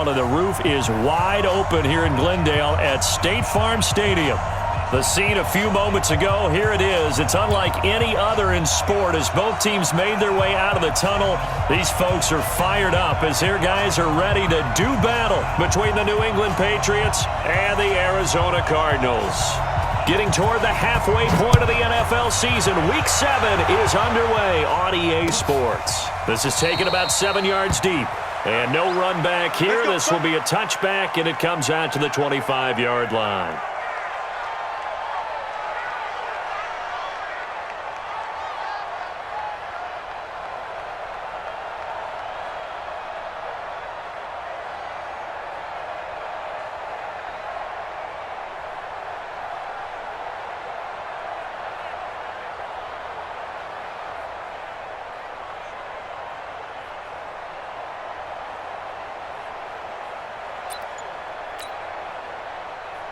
The roof is wide open here in Glendale at State Farm Stadium. The scene a few moments ago, here it is. It's unlike any other in sport as both teams made their way out of the tunnel. These folks are fired up as their guys are ready to do battle between the New England Patriots and the Arizona Cardinals. Getting toward the halfway point of the NFL season, Week 7 is underway on EA Sports. This is taken about 7 yards deep. And no run back here. This will be a touchback, and it comes out to the 25-yard line.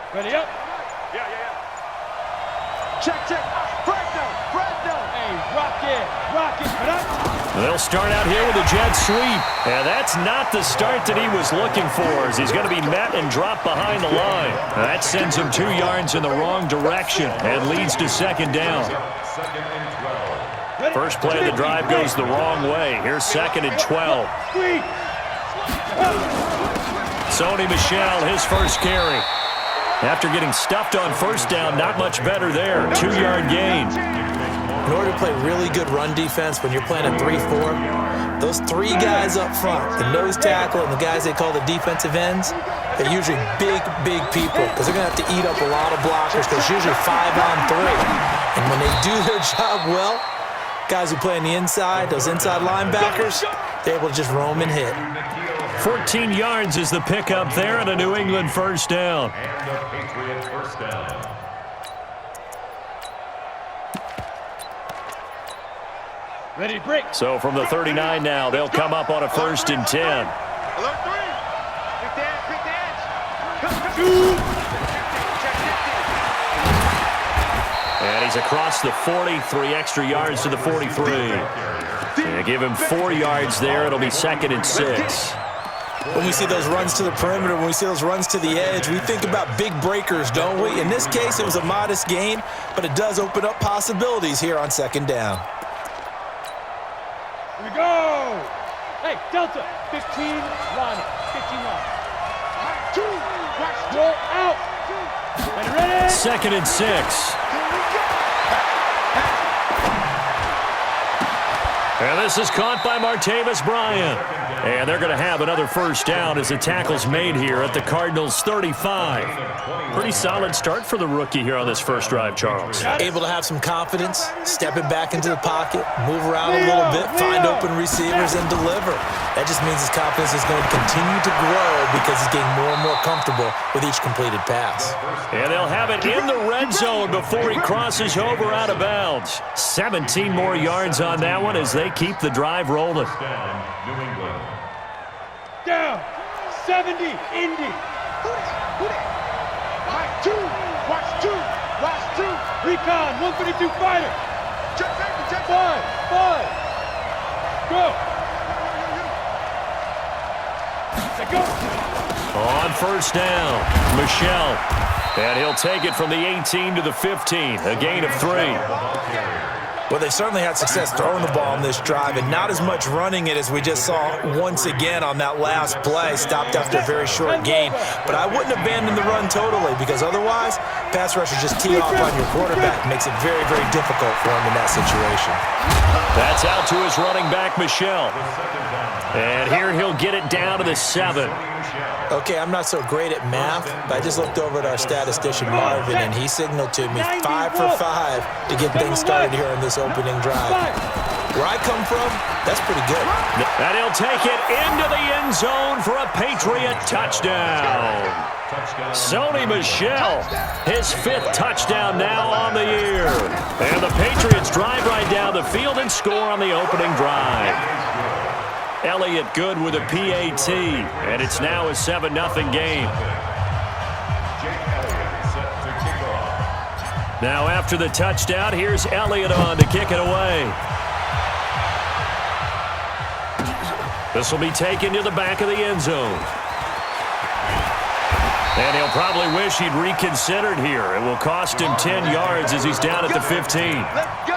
Ready up? Yeah. Check. Fresno. Hey, rocket. They'll start out here with a jet sweep. And that's not the start that he was looking for as he's going to be met and dropped behind the line. That sends him 2 yards in the wrong direction and leads to second down. First play of the drive goes the wrong way. Here's 2nd and 12. Sony Michel, his first carry. After getting stuffed on first down, not much better there. 2-yard gain. In order to play really good run defense when you're playing a 3-4, those 3 guys up front, the nose tackle and the guys they call the defensive ends, they're usually big people because they're going to have to eat up a lot of blockers because it's usually 5-on-3. And when they do their job well, guys who play on the inside, those inside linebackers, they're able to just roam and hit. 14 yards is the pickup there and a New England first down. Ready to break. So from the 39 now, they'll come up on a 1st and 10. Alert 3. Quick the edge. And he's across the 40, 3 extra yards to the 43. And give him 4 yards there. It'll be 2nd and 6. When we see those runs to the perimeter, when we see those runs to the edge, we think about big breakers, don't we? In this case, it was a modest gain, but it does open up possibilities here on 2nd down. Here we go. Hey, Delta, 15, line up, 15 line. 2, roll out. Ready? 2nd and 6. And this is caught by Martavis Bryant. And they're going to have another first down as the tackle's made here at the Cardinals' 35. Pretty solid start for the rookie here on this first drive, Charles. Able to have some confidence, stepping back into the pocket, move around a little bit, find open receivers, and deliver. That just means his confidence is going to continue to grow because he's getting more and more comfortable with each completed pass. And they'll have it in the red zone before he crosses over out of bounds. 17 more yards on that one as they keep the drive rolling. Down, 70, Indy. Mike 2, watch 2, recon, 152 fighter. Check. 5, go. Let's go. On first down, Michel. And he'll take it from the 18 to the 15, a gain of 3. Well, they certainly had success throwing the ball on this drive and not as much running it as we just saw once again on that last play, stopped after a very short gain. But I wouldn't abandon the run totally because otherwise, pass rushers just tee off on your quarterback. Makes it very, very difficult for him in that situation. That's out to his running back, Michel. And here he'll get it down to the 7. Okay, I'm not so great at math, but I just looked over at our statistician, Marvin, and he signaled to me 5 for 5 to get things started here on this opening drive. Where I come from, that's pretty good. And he'll take it into the end zone for a Patriot touchdown. Sony Michel, his 5th touchdown now on the year. And the Patriots drive right down the field and score on the opening drive. Elliott good with a PAT, and it's now a 7-0 game. Now after the touchdown, here's Elliott on to kick it away. This will be taken to the back of the end zone. And he'll probably wish he'd reconsidered here. It will cost him 10 yards as he's down at the 15.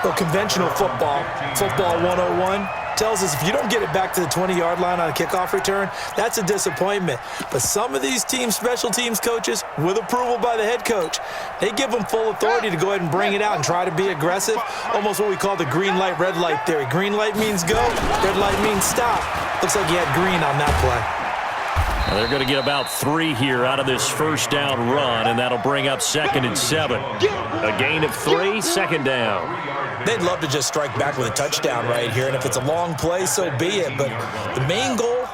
Well, conventional football 101, tells us if you don't get it back to the 20-yard line on a kickoff return, that's a disappointment. But some of these special teams coaches, with approval by the head coach, they give them full authority to go ahead and bring it out and try to be aggressive, almost what we call the green light, red light theory. Green light means go, red light means stop. Looks like he had green on that play. Well, they're going to get about 3 here out of this first down run, and that'll bring up 2nd and 7. A gain of 3, 2nd down. They'd love to just strike back with a touchdown right here, and if it's a long play, so be it. But the main goal,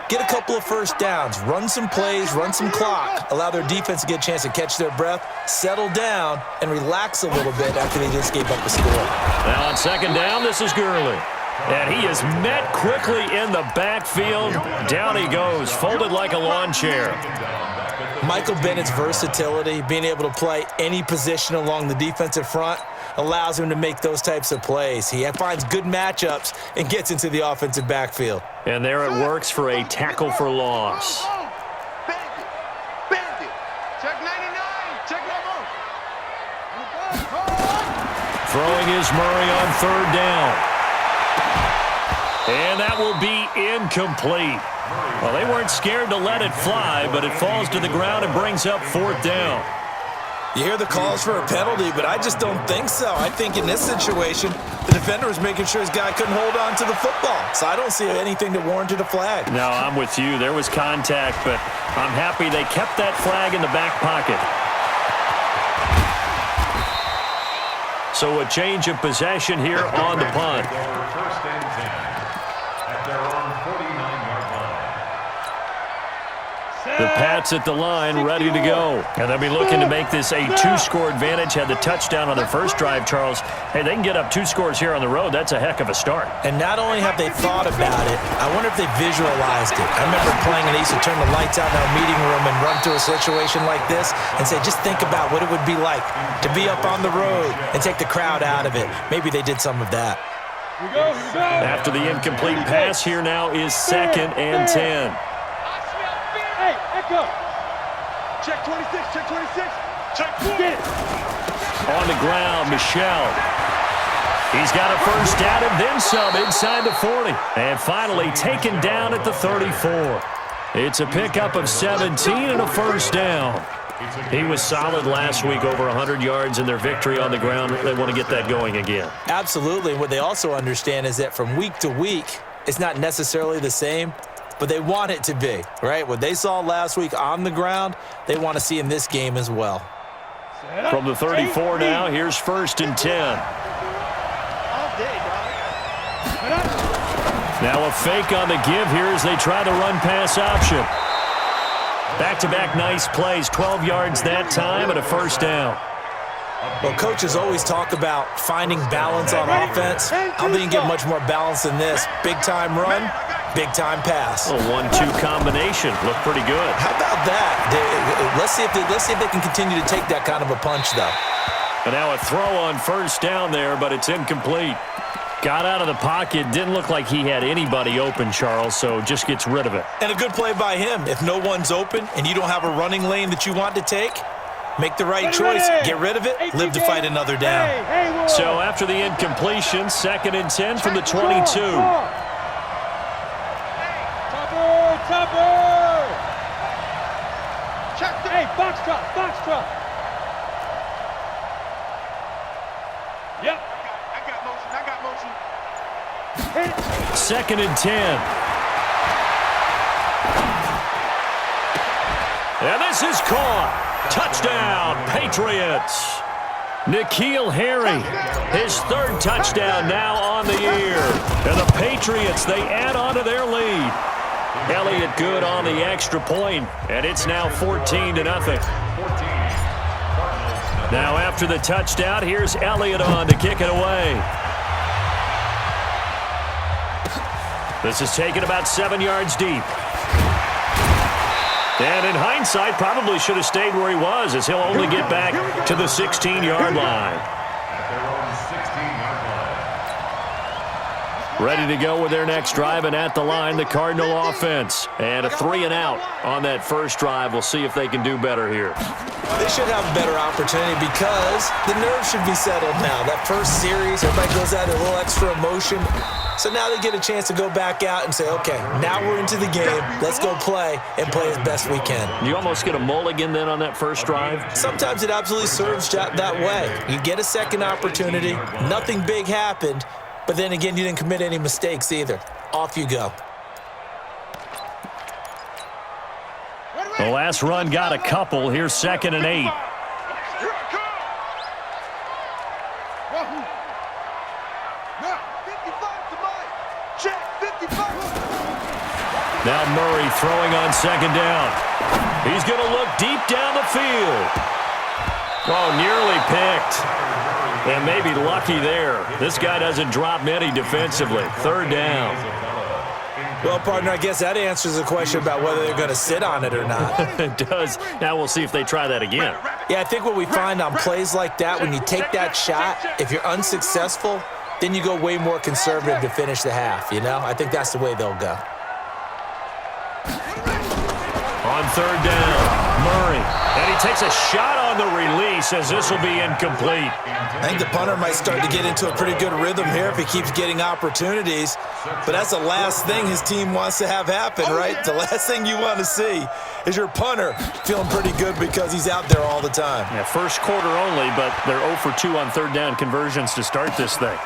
get a couple of first downs, run some plays, run some clock, allow their defense to get a chance to catch their breath, settle down, and relax a little bit after they just gave up a score. Now on 2nd down, this is Gurley. And he is met quickly in the backfield. Down he goes, folded like a lawn chair. Michael Bennett's versatility, being able to play any position along the defensive front, allows him to make those types of plays. He finds good matchups and gets into the offensive backfield. And there it works for a tackle for loss. Check 99. Check number. Throwing is Murray on 3rd down. And that will be incomplete. Well, they weren't scared to let it fly, but it falls to the ground and brings up 4th down. You hear the calls for a penalty, but I just don't think so. I think in this situation, the defender was making sure his guy couldn't hold on to the football. So I don't see anything that warranted a flag. No, I'm with you. There was contact, but I'm happy they kept that flag in the back pocket. So a change of possession here on the punt. First and 10 at their own 49-yard line. The Pats at the line, ready to go. And they'll be looking to make this a 2-score advantage. Had the touchdown on their first drive, Charles. Hey, they can get up 2 scores here on the road. That's a heck of a start. And not only have they thought about it, I wonder if they visualized it. I remember playing and they used to turn the lights out in our meeting room and run through a situation like this and say, just think about what it would be like to be up on the road and take the crowd out of it. Maybe they did some of that. Here we go. After the incomplete pass, here now is 2nd and 10. Hey, Echo. Check 26. Check 26. Check. Get it. On the ground, Michel. He's got a first down and then some inside the 40. And finally taken down at the 34. It's a pickup of 17 and a first down. He was solid last week, over 100 yards in their victory on the ground. They want to get that going again. Absolutely. What they also understand is that from week to week, it's not necessarily the same, but they want it to be, right? What they saw last week on the ground, they want to see in this game as well. From the 34 now, here's 1st and 10. All day, dog. Now a fake on the give here as they try the run-pass option. Back-to-back nice plays, 12 yards that time and a first down. Well, coaches always talk about finding balance on offense. How do you get much more balance than this? Big-time run, big-time pass. A 1-2 combination. Looked pretty good. How about that? Let's see if they can continue to take that kind of a punch, though. And now a throw on first down there, but it's incomplete. Got out of the pocket. Didn't look like he had anybody open, Charles, so just gets rid of it. And a good play by him. If no one's open and you don't have a running lane that you want to take, make the right choice. Get rid of it. Live to fight another down. So after the incompletion, 2nd and 10 from the 22. Topper! Hey, Foxtrot! Yep. I got motion. 2nd and 10. And this is caught. Touchdown, Patriots. N'Keal Harry, his 3rd touchdown now on the year. And the Patriots, they add on to their lead. Elliott good on the extra point, and it's now 14-0. Now after the touchdown, here's Elliott on to kick it away. This is taken about 7 yards deep. And in hindsight, probably should have stayed where he was, as he'll only get back to the 16-yard line. Ready to go with their next drive, and at the line, the Cardinal offense. And a 3-and-out on that first drive. We'll see if they can do better here. They should have a better opportunity because the nerves should be settled now. That first series, everybody goes out a little extra emotion. So now they get a chance to go back out and say, okay, now we're into the game. Let's go play and play as best we can. You almost get a mulligan then on that first drive? Sometimes it absolutely serves that way. You get a second opportunity. Nothing big happened. But then again, you didn't commit any mistakes either. Off you go. The last run got a couple. Here's 2nd and 8. Now Murray throwing on 2nd down. He's going to look deep down the field. Oh, nearly picked. And maybe lucky there. This guy doesn't drop many defensively. 3rd down. Well, partner, I guess that answers the question about whether they're going to sit on it or not. It does. Now we'll see if they try that again. Yeah, I think what we find on plays like that, when you take that shot, if you're unsuccessful, then you go way more conservative to finish the half, you know? I think that's the way they'll go. On 3rd down, Murray. And he takes a shot on the release as this will be incomplete. I think the punter might start to get into a pretty good rhythm here if he keeps getting opportunities. But that's the last thing his team wants to have happen, right? The last thing you want to see is your punter feeling pretty good because he's out there all the time. Yeah, first quarter only, but they're 0 for 2 on 3rd down conversions to start this thing.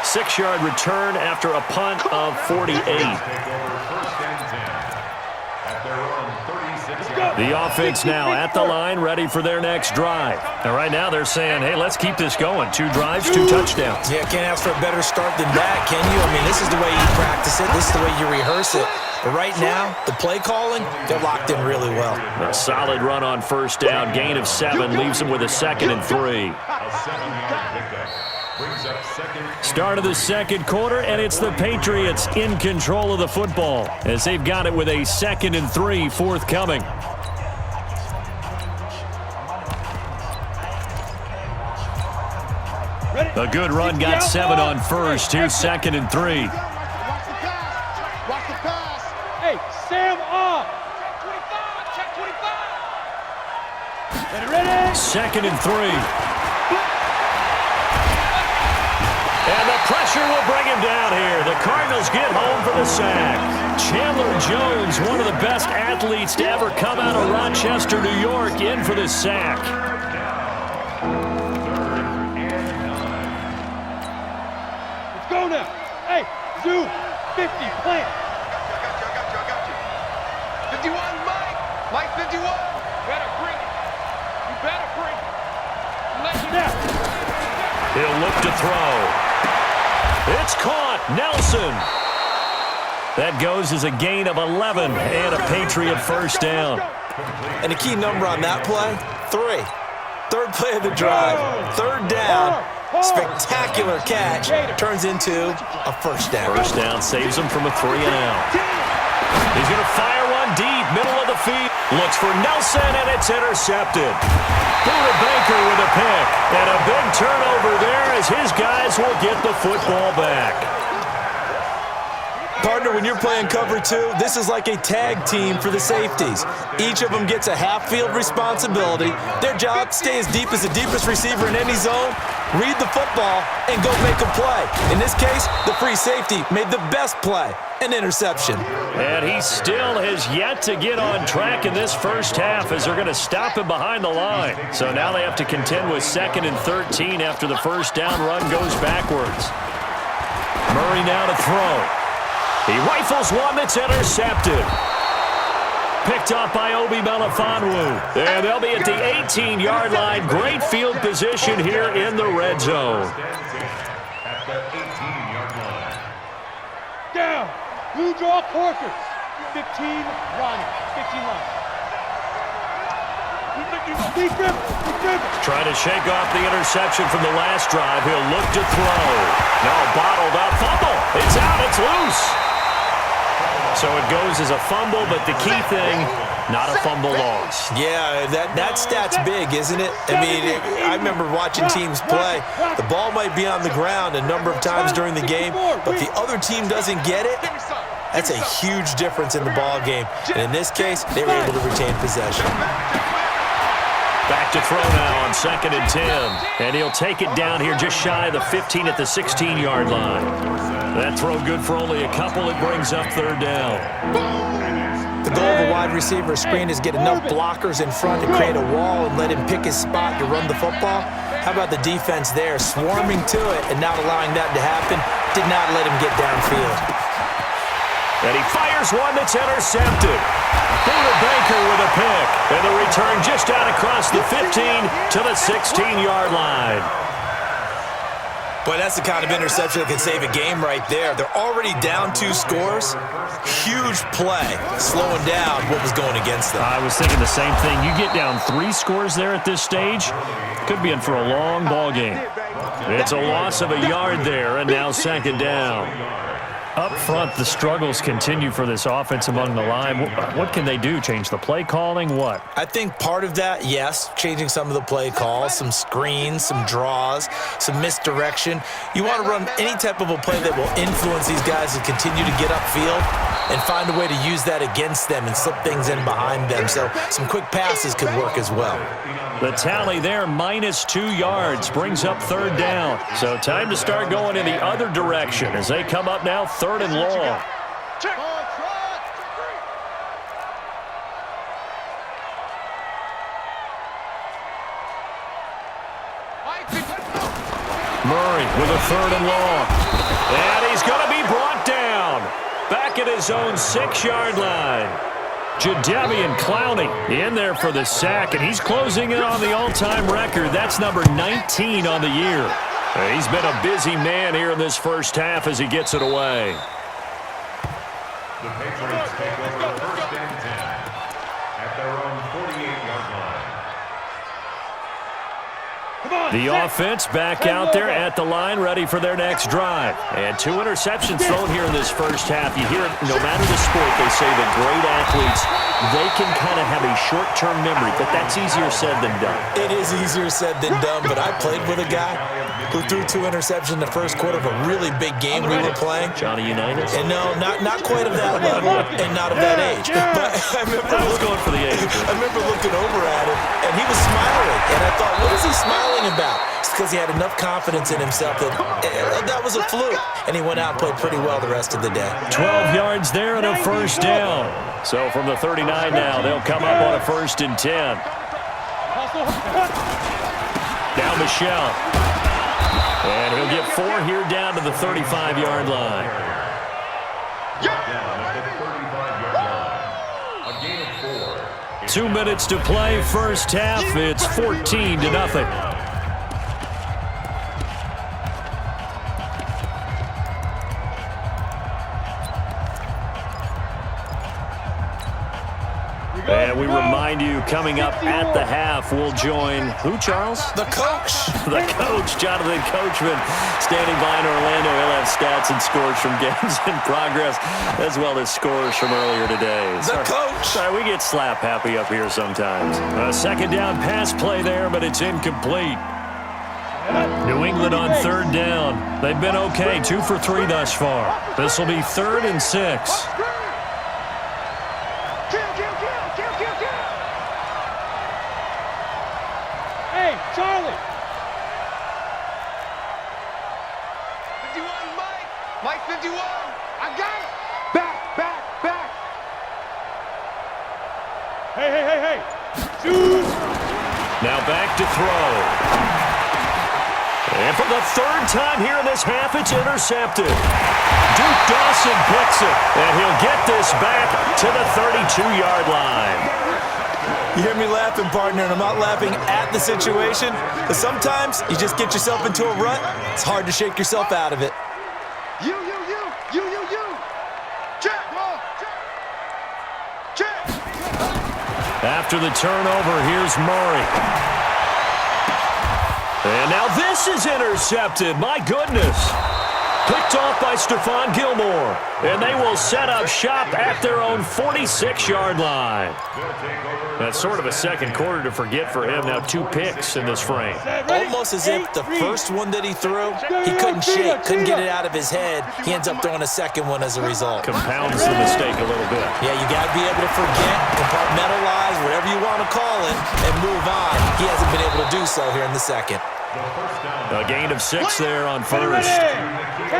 6-yard return after a punt of 48. The offense now at the line, ready for their next drive. And right now they're saying, hey, let's keep this going. 2 drives, 2 touchdowns. Yeah, can't ask for a better start than that, can you? I mean, this is the way you practice it. This is the way you rehearse it. But right now, the play calling, they're locked in really well. A solid run on 1st down. Gain of 7 leaves them with a 2nd and 3. Start of the 2nd quarter, and it's the Patriots in control of the football as they've got it with a 2nd and 3 forthcoming. A good run got 7 on 1st. Here's 2nd and 3. Watch the pass. Hey, Sam on. Check 25. Ready? 2nd and 3. And the pressure will bring him down here. The Cardinals get home for the sack. Chandler Jones, one of the best athletes to ever come out of Rochester, New York, in for the sack. Let's go now. Hey, zoom. 50, plant. I got you. 51, Mike. Mike, 51. Better bring it. You better bring it. Let you Now. He'll look to throw. It's caught. Nelson. That goes as a gain of 11 and a Patriot 1st down. And a key number on that play, 3. 3rd play of the drive. 3rd down. Spectacular catch. Turns into a 1st down. 1st down saves him from a 3-and-out. He's going to fire one deep, middle of the field. Looks for Nelson, and it's intercepted. Buda Baker with a pick. And a big turnover there as his guys will get the football back. Partner, when you're playing cover 2, this is like a tag team for the safeties. Each of them gets a half-field responsibility. Their job, stay as deep as the deepest receiver in any zone, read the football, and go make a play. In this case, the free safety made the best play, an interception. And he still has yet to get on track in this first half as they're going to stop him behind the line. So now they have to contend with 2nd and 13 after the 1st down run goes backwards. Murray now to throw. He rifles one that's intercepted. Picked off by Obi Melifonwu. And they'll be at the 18-yard line. Great field position here in the red zone. At the 18-yard line. Down. Blue draw quarters. 15 Ronnie. 15 line. Deep dribble. Deep dribble. Trying to shake off the interception from the last drive. He'll look to throw. Now bottled up. Fumble. It's out. It's loose. So it goes as a fumble, but the key thing, not a fumble loss. Yeah, that stat's big, isn't it? I mean, I remember watching teams play. The ball might be on the ground a number of times during the game, but the other team doesn't get it. That's a huge difference in the ball game. And in this case, they were able to retain possession. Back to throw now on 2nd and 10. And he'll take it down here just shy of the 15 at the 16-yard line. That throw good for only a couple. It brings up 3rd down. The goal of a wide receiver screen is get enough blockers in front to create a wall and let him pick his spot to run the football. How about the defense there, swarming to it and not allowing that to happen? Did not let him get downfield. And he fires one that's intercepted. Buda Baker with a pick. And the return just out across the 15 to the 16-yard line. Boy, that's the kind of interception that can save a game right there. They're already down 2 scores. Huge play, slowing down what was going against them. I was thinking the same thing. You get down 3 scores there at this stage, could be in for a long ball game. It's a loss of a yard there, and now 2nd down. Up front, the struggles continue for this offense among the line. What can they do? Change the play calling? What? I think part of that, yes, changing some of the play calls, some screens, some draws, some misdirection. You want to run any type of a play that will influence these guys to continue to get upfield and find a way to use that against them and slip things in behind them. So some quick passes could work as well. The tally there, -2 yards, brings up 3rd down. So time to start going in the other direction as they come up now 3rd and long. Murray with a 3rd and long. And he's going to be brought down. Back at his own 6-yard line. Jadeveon Clowney in there for the sack, and he's closing in on the all-time record. That's number 19 on the year. He's been a busy man here in this first half as he gets it away. The Patriots take over 1st and 10 at their own 48-yard line. The offense back out there at the line, ready for their next drive. And 2 interceptions thrown here in this first half. You hear it, no matter the sport, they say that great athletes, they can kind of have a short-term memory, but that's easier said than done. It is easier said than done, but I played with a guy who threw 2 interceptions in the first quarter of a really big game we were playing. Johnny Unitas? And no, not quite of that level and not of that age. But I was going for the age. I remember looking over at him, and he was smiling. And I thought, what is he smiling about? It's because he had enough confidence in himself that that was a fluke. And he went out and played pretty well the rest of the day. 12 yards there and a 1st down. So from the 39 now, they'll come up on a 1st and 10. Now Michelle. And he'll get 4 here down to the 35-yard line. Down at the 35-yard line. A gain of 4. 2 minutes to play, first half. It's 14-0. And we remind you, coming up at the half, we'll join who, Charles? The coach. The coach, Jonathan Coachman, standing by in Orlando. He'll have stats and scores from games in progress, as well as scores from earlier today. The coach. Sorry, we get slap happy up here sometimes. A 2nd down pass play there, but it's incomplete. New England on 3rd down. They've been okay, 2 for 3 thus far. This will be 3rd and 6. Hey, Charlie! 51, Mike! Mike 51! I got it! Back! Hey! Shoot! Now back to throw. And for the 3rd time here in this half, it's intercepted. Duke Dawson picks it, and he'll get this back to the 32-yard line. You hear me laughing, partner, and I'm not laughing at the situation, but sometimes you just get yourself into a rut. It's hard to shake yourself out of it. You! Check! After the turnover, here's Murray. And now this is intercepted. My goodness. Picked off by Stephon Gilmore. And they will set up shop at their own 46-yard line. That's sort of a second quarter to forget for him. Now 2 picks in this frame. Almost as if the first one that he threw, he couldn't shake, couldn't get it out of his head. He ends up throwing a second one as a result. Compounds the mistake a little bit. Yeah, you got to be able to forget, compartmentalize, whatever you want to call it, and move on. He hasn't been able to do so here in the second. A gain of 6 there on first.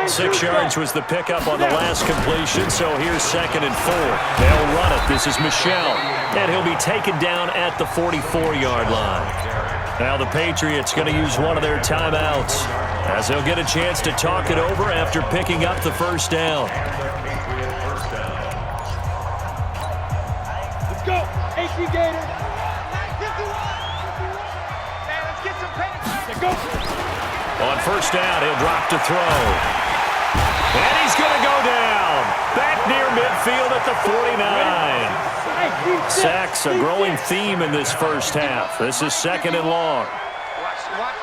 6 yards was the pickup on the last completion, so here's 2nd and 4. They'll run it. This is Michel, and he'll be taken down at the 44-yard line. Now the Patriots going to use one of their timeouts as they'll get a chance to talk it over after picking up the first down. Let's go. 18 Gators. Go. On first down, he'll drop to throw. And he's going to go down. Back near midfield at the 49. Sacks, a growing theme in this first half. This is 2nd and long. Watch the run.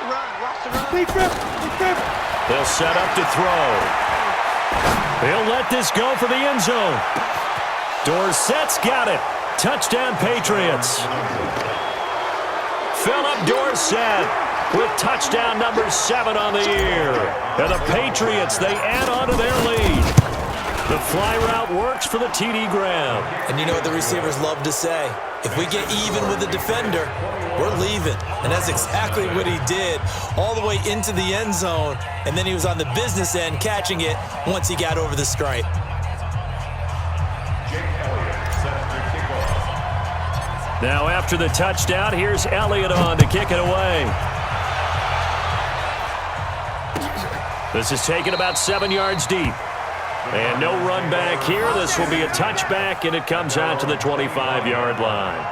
They'll set up to throw. He'll let this go for the end zone. Dorsett's got it. Touchdown, Patriots. Philip Dorsett with touchdown number 7 on the year. And the Patriots, they add on to their lead. The fly route works for the TD Graham. And you know what the receivers love to say? If we get even with the defender, we're leaving. And that's exactly what he did, all the way into the end zone. And then he was on the business end catching it once he got over the stripe. Now after the touchdown, here's Elliott on to kick it away. This is taken about 7 yards deep. And no run back here. This will be a touchback, and it comes out to the 25-yard line.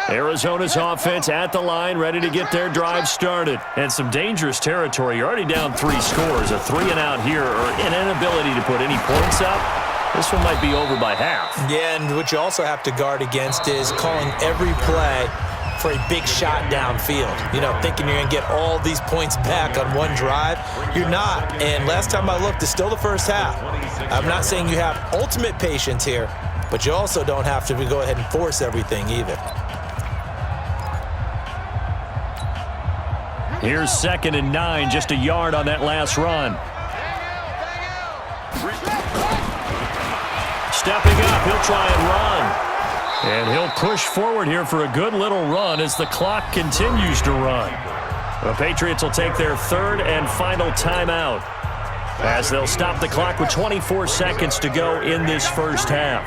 Arizona's offense at the line, ready to get their drive started. And some dangerous territory. You're already down 3 scores. A 3-and-out here, or an inability to put any points up. This one might be over by half. Yeah, and what you also have to guard against is calling every play for a big shot downfield. You know, thinking you're going to get all these points back on one drive. You're not. And last time I looked, it's still the first half. I'm not saying you have ultimate patience here, but you also don't have to go ahead and force everything either. Here's 2nd and 9, just a yard on that last run. Stepping up, he'll try and run. And he'll push forward here for a good little run as the clock continues to run. The Patriots will take their 3rd and final timeout as they'll stop the clock with 24 seconds to go in this first half.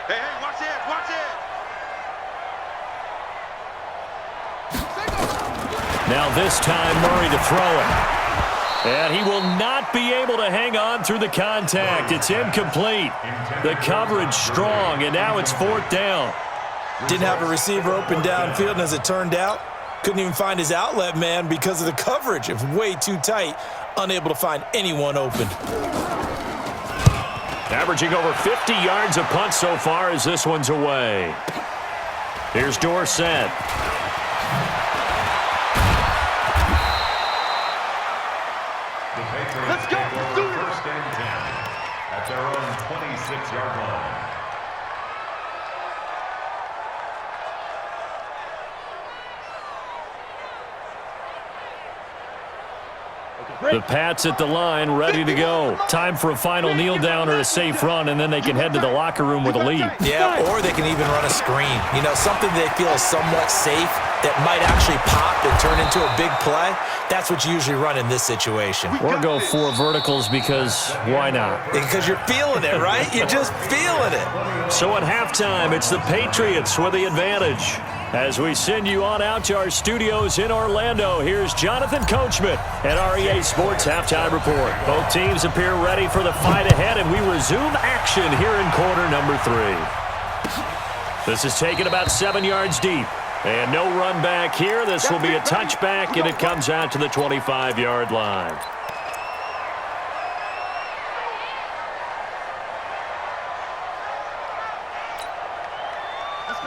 Hey, watch it. Now this time, Murray to throw it. And he will not be able to hang on through the contact. It's incomplete. The coverage strong, and now it's 4th down. Didn't have a receiver open downfield, and as it turned out, couldn't even find his outlet man because of the coverage. It was way too tight, unable to find anyone open. Averaging over 50 yards a punt so far as this one's away. Here's Dorsett. Let's go. Do it. 1st and 10 at their own 26-yard line. The Pats at the line, ready to go. Time for a final kneel down or a safe run, and then they can head to the locker room with a lead. Yeah, or they can even run a screen. You know, something they feel is somewhat safe that might actually pop and turn into a big play. That's what you usually run in this situation. Or go 4 verticals because why not? Because you're feeling it, right? You're just feeling it. So at halftime, it's the Patriots with the advantage. As we send you on out to our studios in Orlando, here's Jonathan Coachman at REA Sports Halftime Report. Both teams appear ready for the fight ahead, and we resume action here in quarter number 3. This is taken about 7 yards deep. And no run back here. This will be a touchback, and it comes out to the 25-yard line.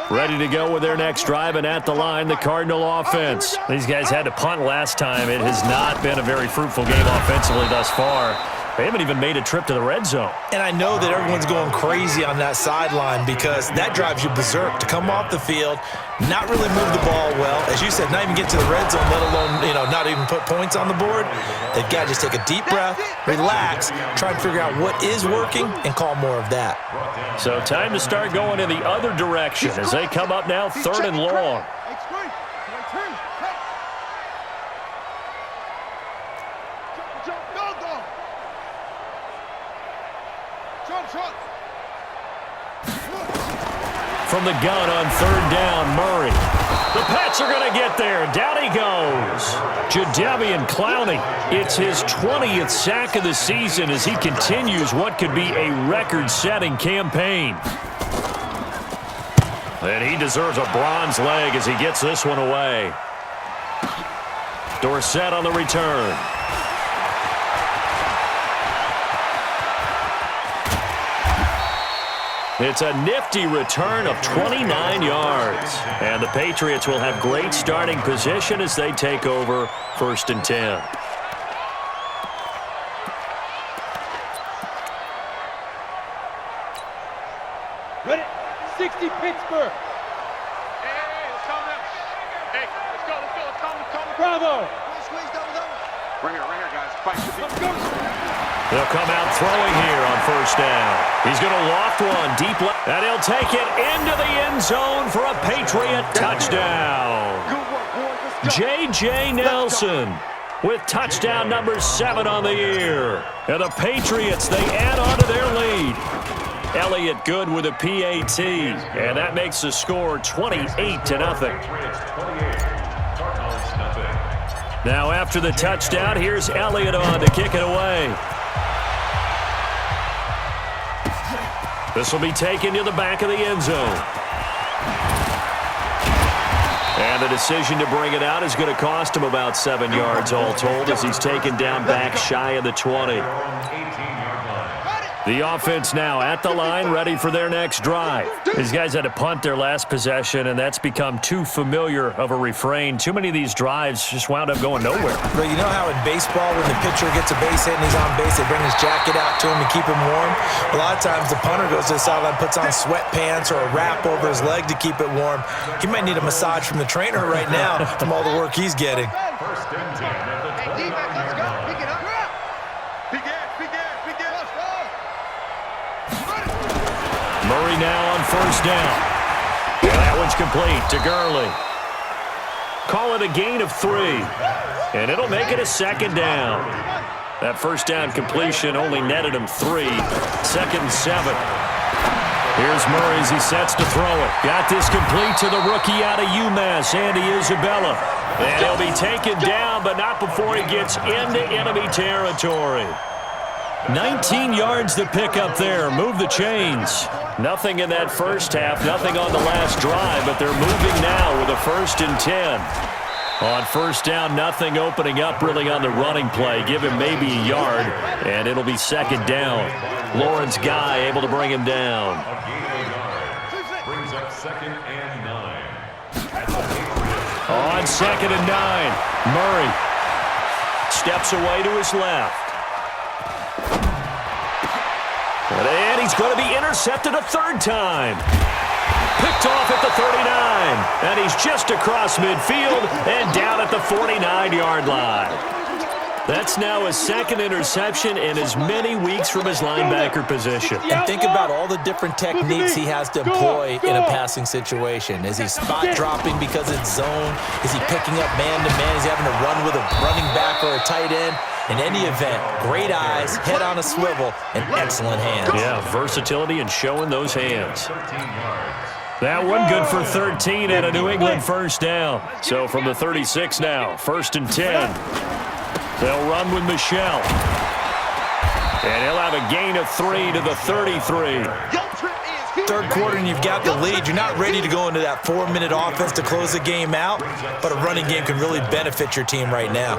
Ready to go with their next drive, and at the line, the Cardinal offense. These guys had to punt last time. It has not been a very fruitful game offensively thus far. They haven't even made a trip to the red zone. And I know that everyone's going crazy on that sideline because that drives you berserk to come off the field, not really move the ball well. As you said, not even get to the red zone, let alone, not even put points on the board. They've got to just take a deep breath, relax, try and figure out what is working, and call more of that. So time to start going in the other direction as they come up now 3rd and long. From the gun on 3rd down, Murray. The Pats are going to get there. Down he goes. Jadeveon Clowney. It's his 20th sack of the season as he continues what could be a record-setting campaign. And he deserves a bronze leg as he gets this one away. Dorsett on the return. It's a nifty return of 29 yards. And the Patriots will have great starting position as they take over 1st and 10. Ready? 60 Pittsburgh. Hey, let's calm down. Hey, let's go. Calm down. Bravo. Squeeze, double. Right here, guys. Fight. Let's go. They'll come out throwing here on 1st down. He's going to loft one deep left, and he'll take it into the end zone for a Patriot touchdown. J.J. Nelson with touchdown number 7 on the year. And the Patriots, they add on to their lead. Elliott good with a PAT, and that makes the score 28-0. Now after the touchdown, here's Elliott on to kick it away. This will be taken to the back of the end zone. And the decision to bring it out is going to cost him about 7 yards all told as he's taken down back shy of the 20. The offense now at the line, ready for their next drive. These guys had to punt their last possession, and that's become too familiar of a refrain. Too many of these drives just wound up going nowhere. But you know how in baseball, when the pitcher gets a base hit and he's on base, they bring his jacket out to him to keep him warm? A lot of times the punter goes to the sideline, puts on sweatpants or a wrap over his leg to keep it warm. He might need a massage from the trainer right now from all the work he's getting. First and 10 at the 20. Hey, defense, let's go. Pick it up. Pick it. Murray now on 1st down. And that one's complete to Gurley. Call it a gain of 3. And it'll make it a 2nd down. That 1st down completion only netted him 3. 2nd and 7. Here's Murray as he sets to throw it. Got this complete to the rookie out of UMass, Andy Isabella. And he'll be taken down, but not before he gets into enemy territory. 19 yards to pick up there. Move the chains. Nothing in that first half, nothing on the last drive, but they're moving now with a 1st and 10. On 1st down, nothing opening up really on the running play. Give him maybe a yard, and it'll be 2nd down. Lawrence Guy able to bring him down. Brings up 2nd and 9. On 2nd and 9, Murray steps away to his left. And he's going to be intercepted a 3rd time. Picked off at the 39. And he's just across midfield and down at the 49-yard line. That's now his 2nd interception in as many weeks from his linebacker position. And think about all the different techniques he has to employ in a passing situation. Is he spot dropping because it's zone? Is he picking up man-to-man? Is he having to run with a running back or a tight end? In any event, great eyes, head on a swivel, and excellent hands. Yeah, versatility and showing those hands. That one good for 13 and a New England 1st down. So from the 36 now, 1st and 10. They'll run with Michelle. And he'll have a gain of 3 to the 33. 3rd quarter and you've got the lead. You're not ready to go into that 4-minute offense to close the game out, but a running game can really benefit your team right now.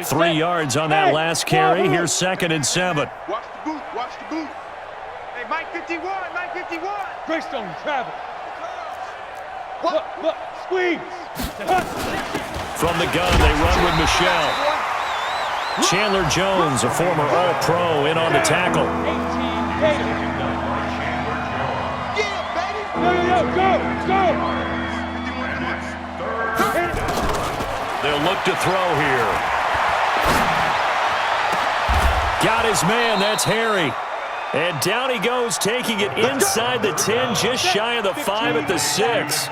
3 yards on that last carry. Here's 2nd and 7. Watch the boot. Watch the boot. Hey, Mike 51. Mike 51. Greystone, travel. Look, squeeze. From the gun, they run with Michelle. Chandler Jones, a former All-Pro, in on the tackle. 18, Gator. Yeah, baby. Go. They'll look to throw here. Got his man, that's Harry. And down he goes, taking it inside the 10, just shy of the 5 at the 6.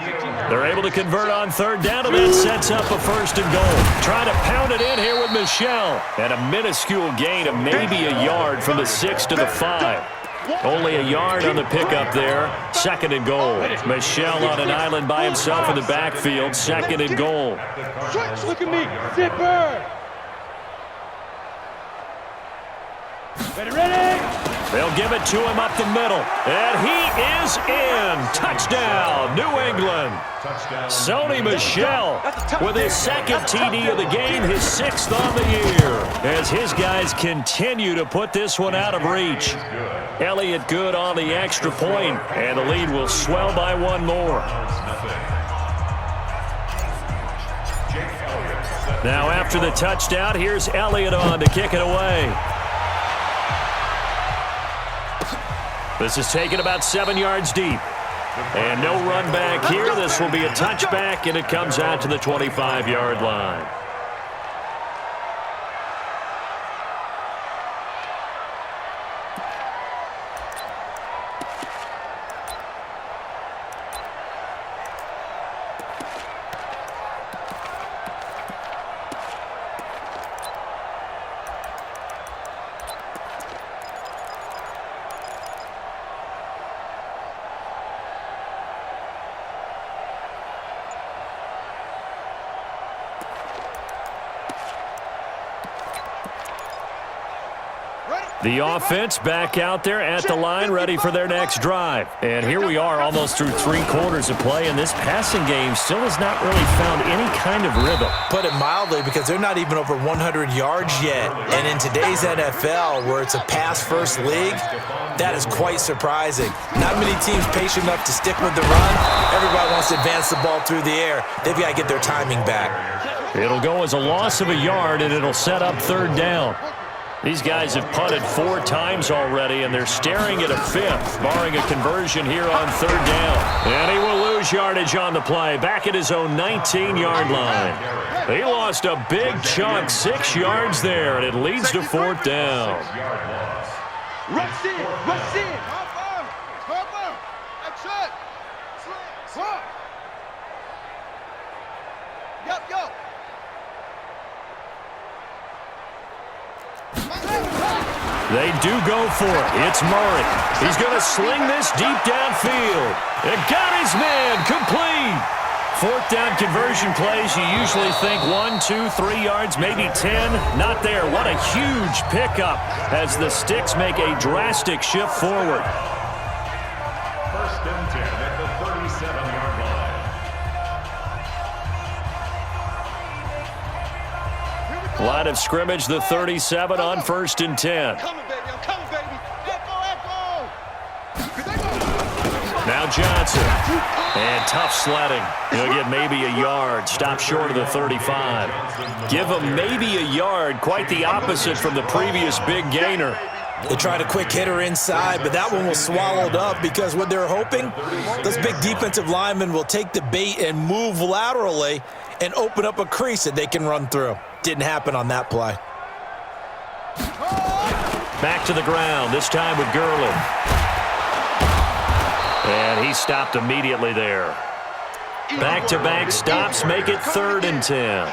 They're able to convert on 3rd down, and that sets up a 1st and goal. Trying to pound it in here with Michelle. And a minuscule gain of maybe a yard from the 6 to the 5. Only a yard on the pickup there. 2nd and goal. Michelle on an island by himself in the backfield. 2nd and goal. Look at me. Zipper. Ready. They'll give it to him up the middle. And he is in. Touchdown, New England. Sony Michel with his 2nd TD of the game, his 6th on the year. As his guys continue to put this one out of reach. Elliott good on the extra point, and the lead will swell by 1 more. Now after the touchdown, here's Elliott on to kick it away. This is taken about 7 yards deep. And no run back here. This will be a touchback, and it comes out to the 25-yard line. The offense back out there at the line, ready for their next drive. And here we are almost through 3 quarters of play, and this passing game still has not really found any kind of rhythm. Put it mildly, because they're not even over 100 yards yet. And in today's NFL, where it's a pass-first league, that is quite surprising. Not many teams patient enough to stick with the run. Everybody wants to advance the ball through the air. They've got to get their timing back. It'll go as a loss of a yard, and it'll set up 3rd down. These guys have punted 4 times already, and they're staring at a 5th, barring a conversion here on 3rd down. And he will lose yardage on the play, back at his own 19-yard line. He lost a big chunk, 6 yards there, and it leads to 4th down. Rush in. Action. Go. They do go for it. It's Murray. He's going to sling this deep downfield. And got his man complete. 4th down conversion plays, you usually think 1, 2, 3 yards, maybe 10. Not there. What a huge pickup as the Sticks make a drastic shift forward. 1st and 10 at the 37-yard line. Line of scrimmage, the 37 on 1st and 10. I'm coming, baby. Echo. Now Johnson. And tough sledding. He'll get maybe a yard. Stop short of the 35. Give him maybe a yard. Quite the opposite from the previous big gainer. They tried a quick hitter inside, but that one was swallowed up because what they're hoping, those big defensive linemen will take the bait and move laterally and open up a crease that they can run through. Didn't happen on that play. Back to the ground, this time with Gurley. And he stopped immediately there. Back-to-back stops make it 3rd and 10.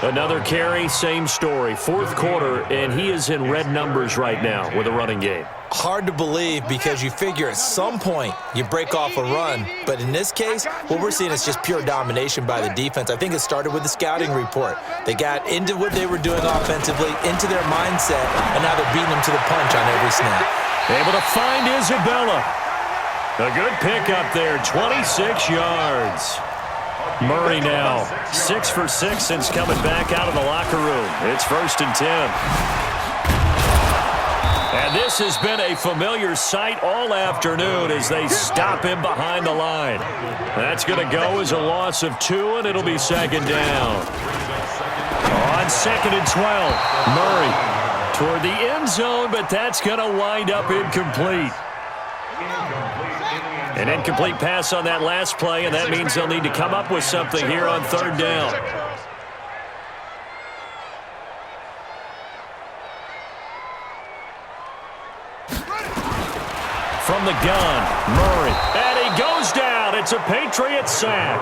Another carry, same story. 4th quarter, and he is in red numbers right now with a running game. Hard to believe because you figure at some point you break off a run. But in this case, what we're seeing is just pure domination by the defense. I think it started with the scouting report. They got into what they were doing offensively, into their mindset, and now they're beating them to the punch on every snap. Able to find Isabella. A good pickup there, 26 yards. Murray now 6 for 6 since coming back out of the locker room. It's 1st and 10. And this has been a familiar sight all afternoon as they stop him behind the line. That's going to go as a loss of 2, and it'll be 2nd down. On 2nd and 12, Murray toward the end zone, but that's going to wind up incomplete. An incomplete pass on that last play, and that means they'll need to come up with something here on 3rd down. From the gun, Murray, and he goes down. It's a Patriot sack.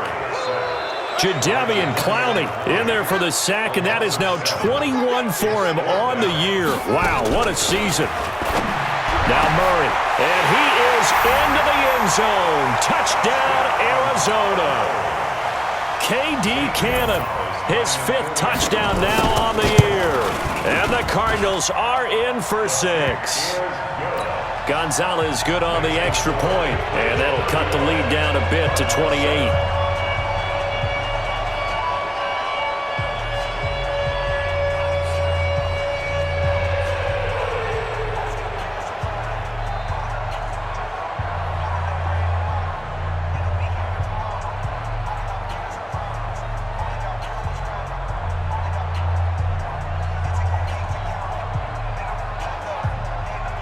Jadeveon Clowney in there for the sack, and that is now 21 for him on the year. Wow, what a season. Now Murray, and he is into the end zone. Touchdown, Arizona. K.D. Cannon, his 5th touchdown now on the year. And the Cardinals are in for 6. Gonzalez good on the extra point, and that'll cut the lead down a bit to 28.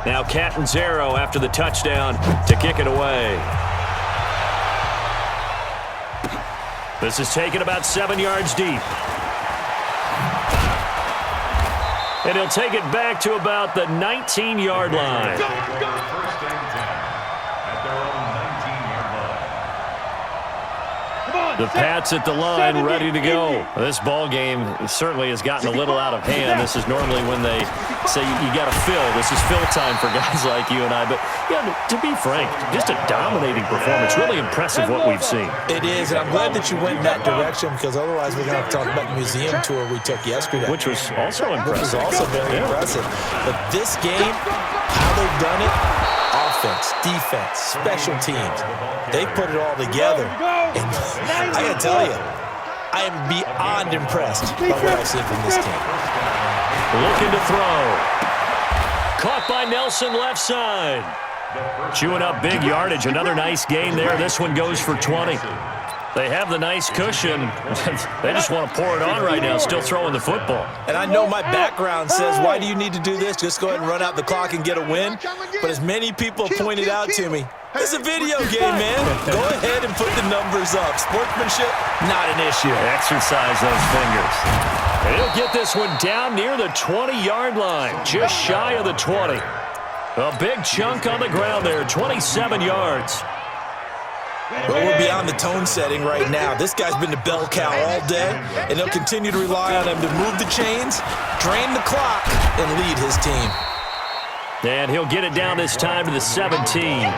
Now Catanzaro after the touchdown to kick it away. This is taken about 7 yards deep. And he'll take it back to about the 19-yard line. First and 10 at their own 19-yard line. The Pats at the line, ready to go. This ball game certainly has gotten a little out of hand. This is normally when they say you got to fill. This is fill time for guys like you and I. But yeah, to be frank, just a dominating performance. Really impressive what we've seen. It is, and I'm glad that you went in that direction because otherwise we're going to have to talk about the museum tour we took yesterday. Which was also impressive. Which was also very impressive. But this game, how they've done it, offense, defense, special teams, they put it all together. And I got to tell you, I am beyond impressed by what I've seen from this team. Looking to throw. Caught by Nelson left side. Chewing up big yardage. Another nice gain there. This one goes for 20. They have the nice cushion. They just want to pour it on right now, still throwing the football. And I know my background says, why do you need to do this? Just go ahead and run out the clock and get a win. But as many people have pointed out to me, it's a video game, man. Go ahead and put the numbers up. Sportsmanship, not an issue. Exercise those fingers. And he'll get this one down near the 20-yard line, just shy of the 20. A big chunk on the ground there, 27 yards. Well, we're beyond the tone setting right now. This guy's been the bell cow all day, and they'll continue to rely on him to move the chains, drain the clock, and lead his team. And he'll get it down this time to the 17.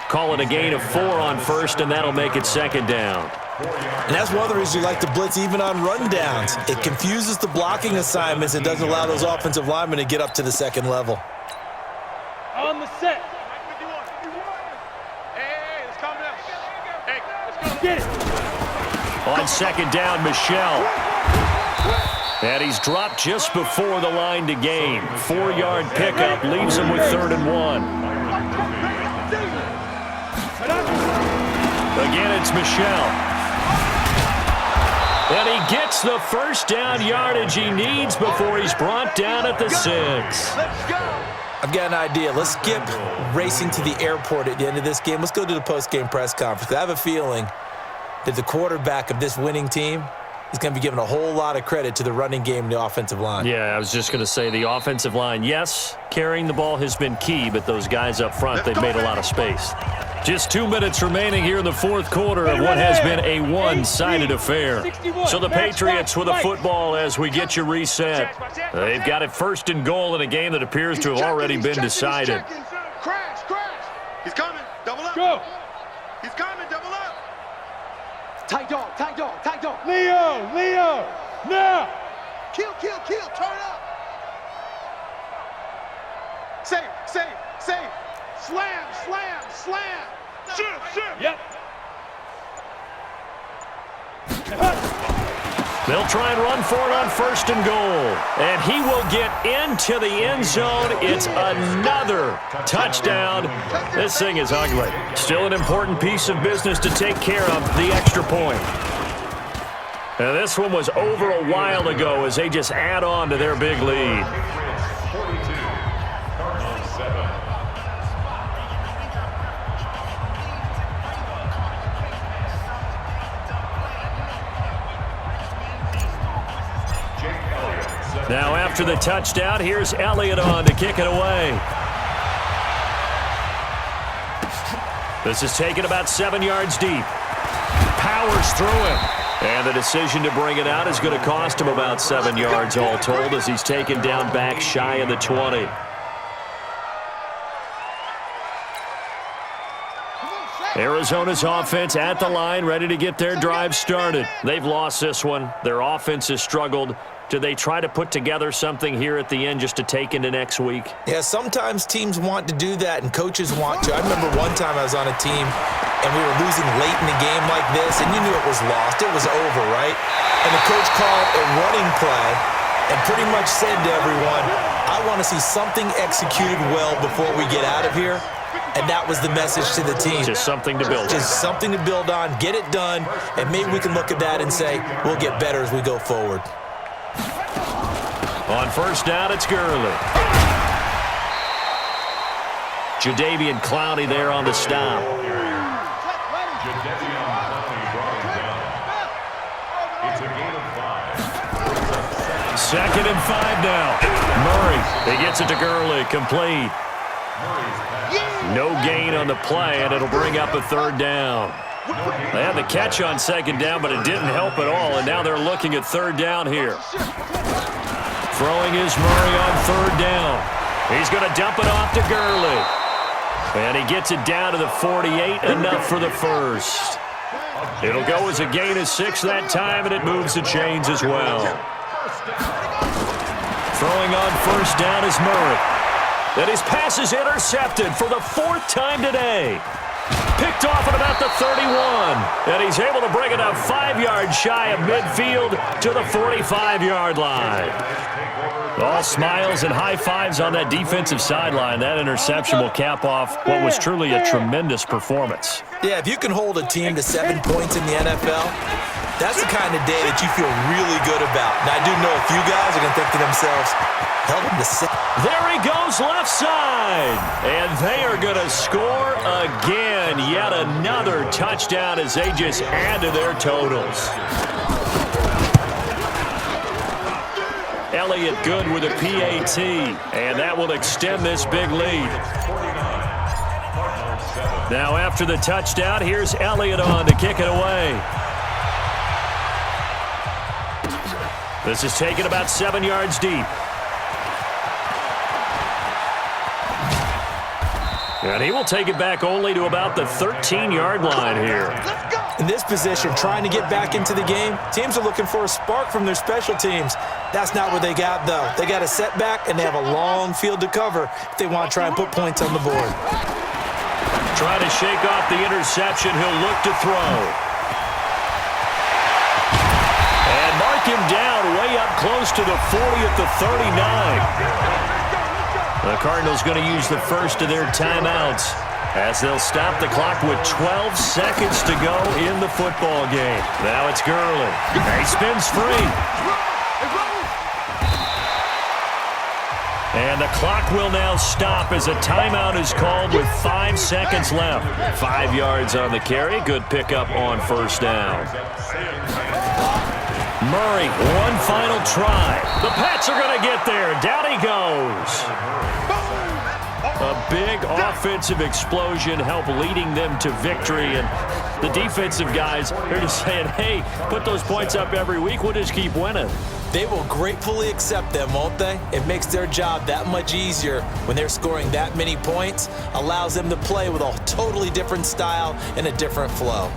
Call it a gain of 4 on first, and that'll make it 2nd down. And that's one of the reasons you like to blitz even on rundowns. It confuses the blocking assignments and doesn't allow those offensive linemen to get up to the second level. On the set. Hey, let's calm down. Hey, let's go. Get it. On 2nd down, Michel. And he's dropped just before the line to gain. 4-yard pickup leaves him with 3rd and 1. Again, it's Michel. And he gets the first down yardage he needs before he's brought down at the 6. Let's go. I've got an idea. Let's skip racing to the airport at the end of this game. Let's go to the post-game press conference. I have a feeling that the quarterback of this winning team is going to be given a whole lot of credit to the running game and the offensive line. Yeah, I was just going to say the offensive line, yes, carrying the ball has been key, but those guys up front, they've made a lot of space. Just 2 minutes remaining here in the 4th quarter of what has been a one-sided affair. So the Patriots with a football as we get you reset. They've got it 1st and goal in a game that appears to have already been decided. Crash. He's coming. Double up. Go. He's coming. Double up. Tight dog. Leo. Now. Kill. Turn up. Save. Slam. Shoot. Yep. They'll try and run for it on 1st and goal. And he will get into the end zone. It's another touchdown. This thing is ugly. Still an important piece of business to take care of, the extra point. And this one was over a while ago as they just add on to their big lead. Now after the touchdown, here's Elliott on to kick it away. This is taken about 7 yards deep. Powers through him. And the decision to bring it out is going to cost him about 7 yards all told as he's taken down back shy of the 20. Arizona's offense at the line, ready to get their drive started. They've lost this one. Their offense has struggled. Do they try to put together something here at the end just to take into next week? Yeah, sometimes teams want to do that and coaches want to. I remember one time I was on a team and we were losing late in the game like this, and you knew it was lost. It was over, right? And the coach called a running play and pretty much said to everyone, I want to see something executed well before we get out of here. And that was the message to the team. Just something to build on. Just something to build on, get it done, and maybe we can look at that and say, we'll get better as we go forward. On 1st down, it's Gurley. Jadeveon Clowney there on the stop. It's a gain of 5. 2nd and 5 now. Murray, he gets it to Gurley, complete. No gain on the play, and it'll bring up a 3rd down. They had the catch on 2nd down, but it didn't help at all, and now they're looking at 3rd down here. Throwing is Murray on 3rd down. He's going to dump it off to Gurley. And he gets it down to the 48, enough for the first. It'll go as a gain of 6 that time, and it moves the chains as well. Throwing on 1st down is Murray. And his pass is intercepted for the 4th time today. Picked off at about the 31. And he's able to bring it up 5 yards shy of midfield to the 45-yard line. All smiles and high fives on that defensive sideline. That interception will cap off what was truly a tremendous performance. Yeah, if you can hold a team to 7 points in the NFL, that's the kind of day that you feel really good about. And I do know a few guys are going to think to themselves, held him to 6. There he goes left side. And they are going to score again. Yet another touchdown as they just add to their totals. Elliott good with a PAT, and that will extend this big lead. Now after the touchdown, here's Elliott on to kick it away. This is taken about 7 yards deep. And he will take it back only to about the 13-yard line here. In this position, trying to get back into the game, teams are looking for a spark from their special teams. That's not what they got, though. They got a setback, and they have a long field to cover if they want to try and put points on the board. Trying to shake off the interception. He'll look to throw. And mark him down way up close to the 40 at the 39. The Cardinals going to use the first of their timeouts as they'll stop the clock with 12 seconds to go in the football game. Now it's Gurley. He spins free. And the clock will now stop as a timeout is called with 5 seconds left. 5 yards on the carry. Good pickup on 1st down. Murray, one final try. The Pats are going to get there. Down he goes. A big offensive explosion helped leading them to victory. And the defensive guys are just saying, hey, put those points up every week. We'll just keep winning. They will gratefully accept them, won't they? It makes their job that much easier when they're scoring that many points. Allows them to play with a totally different style and a different flow.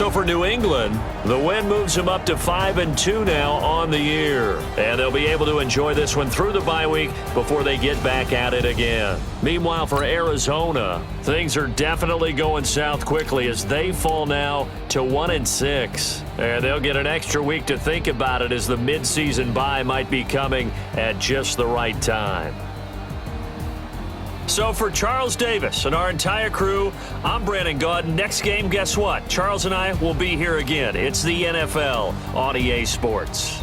So for New England, the win moves them up to 5-2 now on the year. And they'll be able to enjoy this one through the bye week before they get back at it again. Meanwhile, for Arizona, things are definitely going south quickly as they fall now to 1-6. And they'll get an extra week to think about it as the midseason bye might be coming at just the right time. So for Charles Davis and our entire crew, I'm Brandon Gaudin. Next game, guess what? Charles and I will be here again. It's the NFL on EA Sports.